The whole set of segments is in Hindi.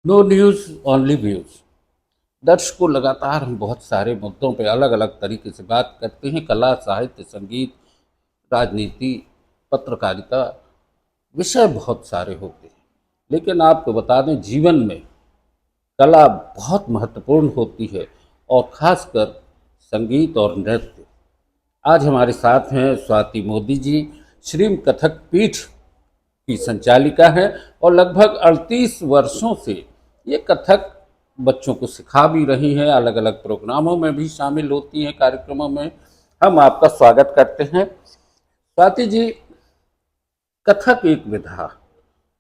No news only views. दर्शकों, लगातार हम बहुत सारे मुद्दों पे अलग अलग तरीके से बात करते हैं। कला, साहित्य, संगीत, राजनीति, पत्रकारिता, विषय बहुत सारे होते हैं। लेकिन आपको बता दें, जीवन में कला बहुत महत्वपूर्ण होती है, और खासकर संगीत और नृत्य। आज हमारे साथ हैं स्वाति मोदी जी। श्रीम कथक पीठ की संचालिका हैं और लगभग 38 वर्षों से ये कथक बच्चों को सिखा भी रही हैं। अलग अलग प्रोग्रामों में भी शामिल होती हैं, कार्यक्रमों में। हम आपका स्वागत करते हैं स्वाति जी। कथक एक विधा,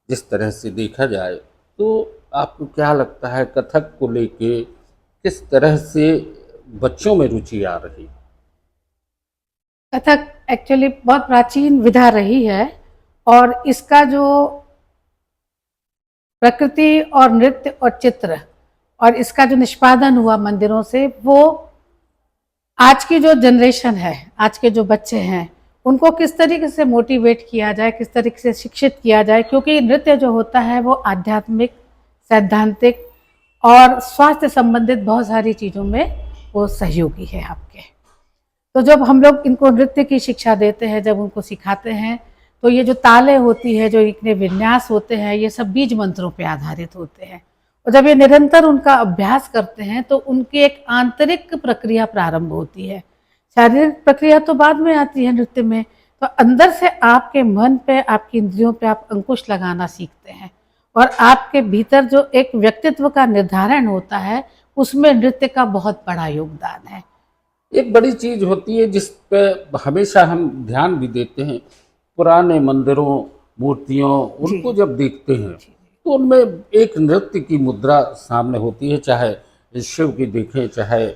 जिस तरह से देखा जाए तो आपको क्या लगता है, कथक को लेके किस तरह से बच्चों में रुचि आ रही? कथक एक्चुअली बहुत प्राचीन विधा रही है, और इसका जो प्रकृति और नृत्य और चित्र और इसका जो निष्पादन हुआ मंदिरों से, वो आज की जो जनरेशन है, आज के जो बच्चे हैं, उनको किस तरीके से मोटिवेट किया जाए, किस तरीके से शिक्षित किया जाए। क्योंकि नृत्य जो होता है वो आध्यात्मिक, सैद्धांतिक और स्वास्थ्य संबंधित बहुत सारी चीज़ों में वो सहयोगी है आपके। तो जब हम लोग इनको नृत्य की शिक्षा देते हैं, जब उनको सिखाते हैं, तो ये जो तालें होती है, जो इतने विन्यास होते हैं, ये सब बीज मंत्रों पे आधारित होते हैं। और जब ये निरंतर उनका अभ्यास करते हैं तो उनकी एक आंतरिक प्रक्रिया प्रारंभ होती है। शारीरिक प्रक्रिया तो बाद में आती है नृत्य में। तो अंदर से आपके मन पे, आपकी इंद्रियों पे आप अंकुश लगाना सीखते हैं, और आपके भीतर जो एक व्यक्तित्व का निर्धारण होता है, उसमें नृत्य का बहुत बड़ा योगदान है। एक बड़ी चीज होती है जिस पे हमेशा हम ध्यान भी देते हैं, पुराने मंदिरों, मूर्तियों, उनको जब देखते हैं तो उनमें एक नृत्य की मुद्रा सामने होती है। चाहे शिव की देखें, चाहे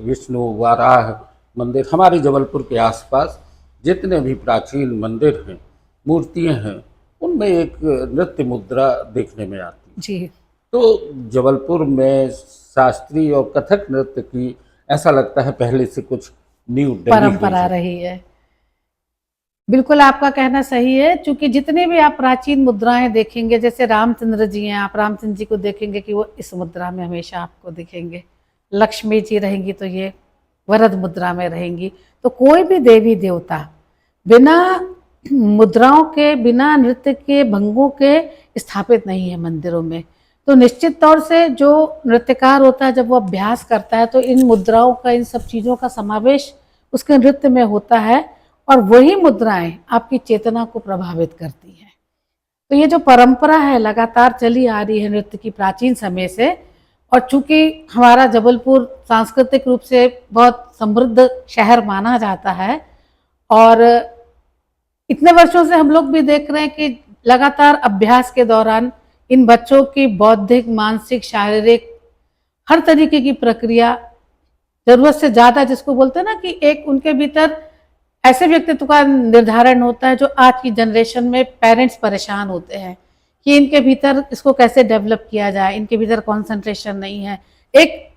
विष्णु वाराह मंदिर, हमारे जबलपुर के आसपास जितने भी प्राचीन मंदिर हैं, मूर्तियां हैं, उनमें एक नृत्य मुद्रा देखने में आती है। जी, तो जबलपुर में शास्त्रीय और कथक नृत्य की, ऐसा लगता है, पहले से कुछ न्यू परंपरा रही है। बिल्कुल आपका कहना सही है, क्योंकि जितने भी आप प्राचीन मुद्राएं देखेंगे, जैसे रामचंद्र जी हैं, आप रामचंद्र जी को देखेंगे कि वो इस मुद्रा में हमेशा आपको दिखेंगे। लक्ष्मी जी रहेंगी तो ये वरद मुद्रा में रहेंगी। तो कोई भी देवी देवता बिना मुद्राओं के, बिना नृत्य के, भंगों के स्थापित नहीं है मंदिरों में। तो निश्चित तौर से जो नृत्यकार होता है, जब वो अभ्यास करता है, तो इन मुद्राओं का, इन सब चीज़ों का समावेश उसके नृत्य में होता है, और वही मुद्राएं आपकी चेतना को प्रभावित करती हैं। तो ये जो परंपरा है लगातार चली आ रही है नृत्य की, प्राचीन समय से। और चूंकि हमारा जबलपुर सांस्कृतिक रूप से बहुत समृद्ध शहर माना जाता है, और इतने वर्षों से हम लोग भी देख रहे हैं कि लगातार अभ्यास के दौरान इन बच्चों की बौद्धिक, मानसिक, शारीरिक हर तरीके की प्रक्रिया, जरूरत से ज्यादा, जिसको बोलते हैं ना कि एक उनके भीतर ऐसे व्यक्तित्व का निर्धारण होता है जो आज की जनरेशन में पेरेंट्स परेशान होते हैं कि इनके भीतर इसको कैसे डेवलप किया जाए, इनके भीतर कंसंट्रेशन नहीं है। एक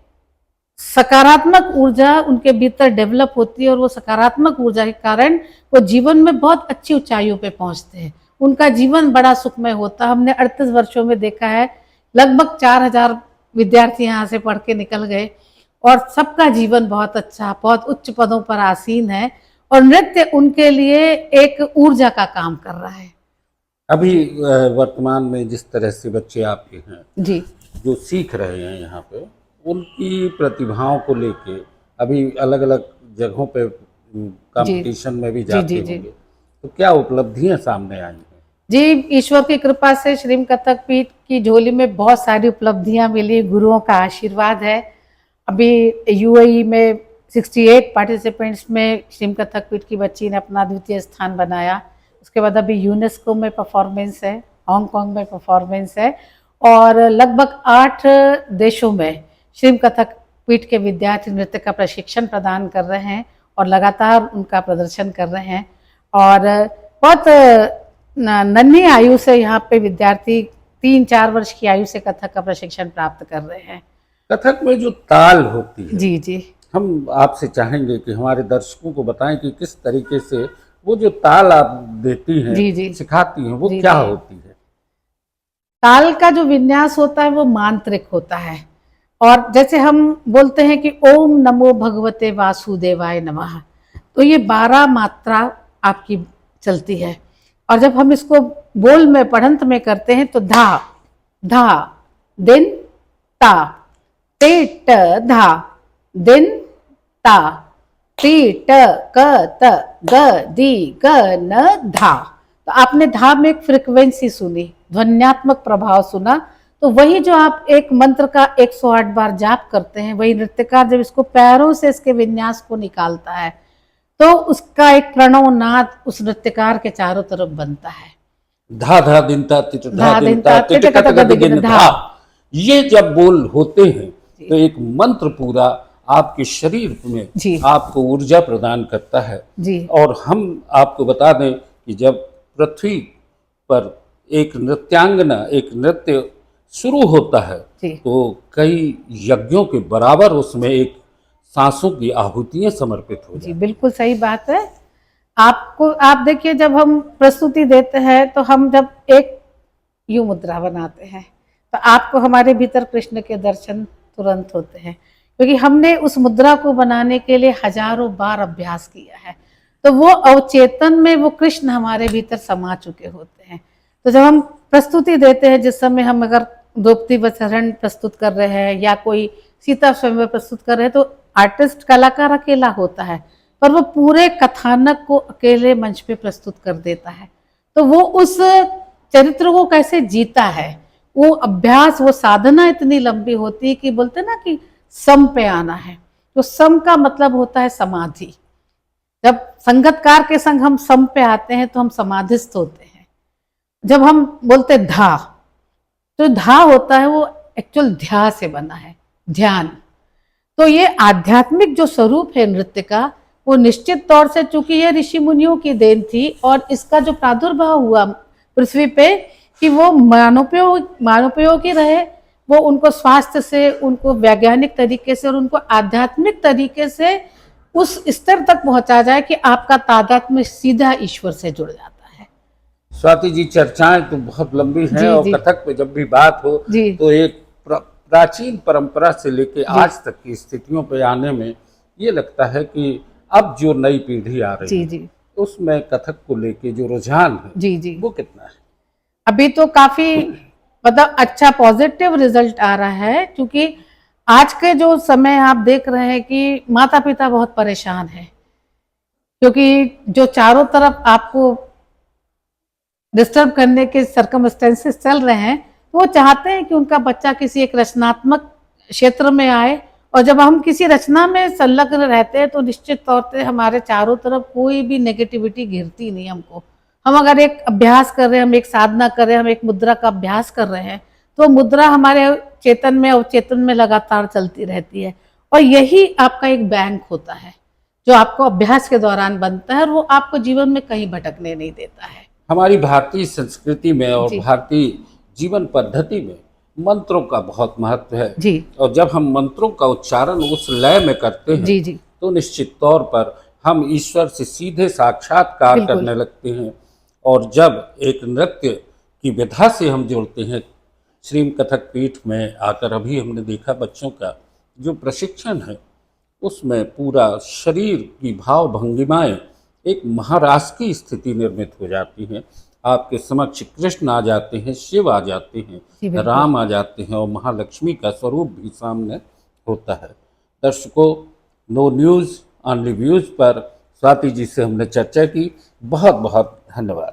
सकारात्मक ऊर्जा उनके भीतर डेवलप होती है, और वो सकारात्मक ऊर्जा के कारण वो जीवन में बहुत अच्छी ऊंचाइयों पे पहुंचते हैं। उनका जीवन बड़ा सुखमय होता है। हमने 38 वर्षों में देखा है, लगभग 4000 विद्यार्थी यहाँ से पढ़ के निकल गए, और सबका जीवन बहुत अच्छा, बहुत उच्च पदों पर आसीन है, और नृत्य उनके लिए एक ऊर्जा का काम कर रहा है। अभी वर्तमान में जिस तरह से बच्चे आपके हैं जी, जो सीख रहे हैं यहाँ पे, उनकी प्रतिभाओं को लेके अभी अलग अलग जगहों पे कंपटीशन में भी जाते होंगे, तो क्या उपलब्धियां सामने आई हैं? जी, ईश्वर की कृपा से श्रीम कथक पीठ की झोली में बहुत सारी उपलब्धियां मिली, गुरुओं का आशीर्वाद है। अभी यूएई में 68 पार्टिसिपेंट्स में श्रीम कथक पीठ की बच्ची ने अपना द्वितीय स्थान बनाया। उसके बाद अभी यूनेस्को में परफॉर्मेंस है, हांगकांग में परफॉर्मेंस है, और लगभग 8 देशों में श्रीम कथक पीठ के विद्यार्थी नृत्य का प्रशिक्षण प्रदान कर रहे हैं, और लगातार उनका प्रदर्शन कर रहे हैं। और बहुत नन्ही आयु से यहाँ पे विद्यार्थी 3-4 वर्ष की आयु से कथक का प्रशिक्षण प्राप्त कर रहे हैं। कथक में जो ताल होती है, जी जी, हम आपसे चाहेंगे कि हमारे दर्शकों को बताएं कि किस तरीके से वो जो ताल आप देती हैं, जी जी, सिखाती हैं, वो जी क्या जी। होती है? ताल का जो विन्यास होता है वो मांत्रिक होता है। और जैसे हम बोलते हैं कि ओम नमो भगवते वासुदेवाय नमः, तो ये 12 मात्रा आपकी चलती है। और जब हम इसको बोल में पढ़ंत में करते हैं तो धा धा दिन ता ते ट धा दिन ता ती ट क त ग दी ग न धा। तो आपने धा में एक फ्रिक्वेंसी सुनी, ध्वन्यात्मक प्रभाव सुना। तो वही जो आप एक मंत्र का 108 बार जाप करते हैं, वही नृत्यकार जब इसको पैरों से इसके विन्यास को निकालता है तो उसका एक प्रणव नाद उस नृत्यकार के चारों तरफ बनता है। धा धा दिनता तिट धा धा दिनता दिनता तिट तिट कत कत गद गिन गिन धा। धा। ये जब बोल होते हैं तो एक मंत्र पूरा आपके शरीर में जी आपको ऊर्जा प्रदान करता है। जी और हम आपको बता दें कि जब पृथ्वी पर एक नृत्यांगना, एक नृत्य शुरू होता है जी तो कई यज्ञों के बराबर उसमें एक सांसों की आहुतियां समर्पित हो जी, जाती हैं। बिल्कुल सही बात है। आपको आप देखिए, जब हम प्रस्तुति देते हैं तो हम जब एक यू मुद्रा बनाते हैं तो आपको हमारे भीतर कृष्ण के दर्शन तुरंत होते हैं, क्योंकि हमने उस मुद्रा को बनाने के लिए हजारों बार अभ्यास किया है। तो वो अवचेतन में वो कृष्ण हमारे भीतर समा चुके होते हैं। तो जब हम प्रस्तुति देते हैं, जिस समय हम अगर द्रौपदी वस्त्रण प्रस्तुत कर रहे हैं या कोई सीता स्वयंवर प्रस्तुत कर रहे हैं, तो आर्टिस्ट कलाकार अकेला होता है पर वो पूरे कथानक को अकेले मंच पे प्रस्तुत कर देता है। तो वो उस चरित्र को कैसे जीता है, वो अभ्यास, वो साधना इतनी लंबी होती है कि बोलते ना कि सम पे आना है। तो सम का मतलब होता है समाधि। जब संगतकार के संग हम सम पे आते हैं तो हम समाधिस्थ होते हैं। जब हम बोलते धा, तो धा होता है वो एक्चुअल ध्यान से बना है, ध्यान। तो ये आध्यात्मिक जो स्वरूप है नृत्य का, वो निश्चित तौर से, चूंकि ये ऋषि मुनियों की देन थी और इसका जो प्रादुर्भाव हुआ पृथ्वी पे कि वो मानवोपयोगी रहे, वो उनको स्वास्थ्य से, उनको वैज्ञानिक तरीके से और उनको आध्यात्मिक तरीके से उस स्तर तक पहुंचा जाए कि आपका तादात्म्य सीधा ईश्वर से जुड़ जाता है। स्वाति जी, चर्चाएं तो बहुत लंबी हैं जी, और जी। कथक पे जब भी बात हो जी। तो एक प्राचीन परंपरा से लेके आज तक की स्थितियों पे आने में ये लगता है कि अब जो नई पीढ़ी आ रही जी है जी उसमें कथक को लेके जो रुझान है जी जी वो कितना है? अभी तो काफी मतलब अच्छा पॉजिटिव रिजल्ट आ रहा है, क्योंकि आज के जो समय आप देख रहे हैं कि माता पिता बहुत परेशान हैं, क्योंकि जो चारों तरफ आपको डिस्टर्ब करने के सर्कमस्टेंसेस चल रहे हैं, तो वो चाहते हैं कि उनका बच्चा किसी एक रचनात्मक क्षेत्र में आए। और जब हम किसी रचना में संलग्न रहते हैं तो निश्चित तौर से हमारे चारों तरफ कोई भी नेगेटिविटी घिरती नहीं हमको। हम अगर एक अभ्यास कर रहे हैं, हम एक साधना कर रहे हैं, हम एक मुद्रा का अभ्यास कर रहे हैं, तो मुद्रा हमारे चेतन में, अवचेतन में लगातार चलती रहती है। और यही आपका एक बैंक होता है जो आपको अभ्यास के दौरान बनता है और वो आपको जीवन में कहीं भटकने नहीं देता है। हमारी भारतीय संस्कृति में और जी। भारतीय जीवन पद्धति में मंत्रों का बहुत महत्व है। जी और जब हम मंत्रों का उच्चारण उस लय में करते हैं जी जी तो निश्चित तौर पर हम ईश्वर से सीधे साक्षात्कार बिल्कुल। करने लगते हैं। और जब एक नृत्य की विधा से हम जुड़ते हैं, श्रीम कथक पीठ में आकर अभी हमने देखा बच्चों का जो प्रशिक्षण है उसमें पूरा शरीर की भाव भंगिमाएं एक महारास की स्थिति निर्मित हो जाती हैं। आपके समक्ष कृष्ण आ जाते हैं, शिव आ जाते जी, हैं, बिल्कुल। राम आ जाते हैं और महालक्ष्मी का स्वरूप भी सामने होता है। दर्शकों, नो न्यूज़ ऑनली व्यूज़ पर स्वाति जी से हमने चर्चा की। बहुत बहुत धन्यवाद।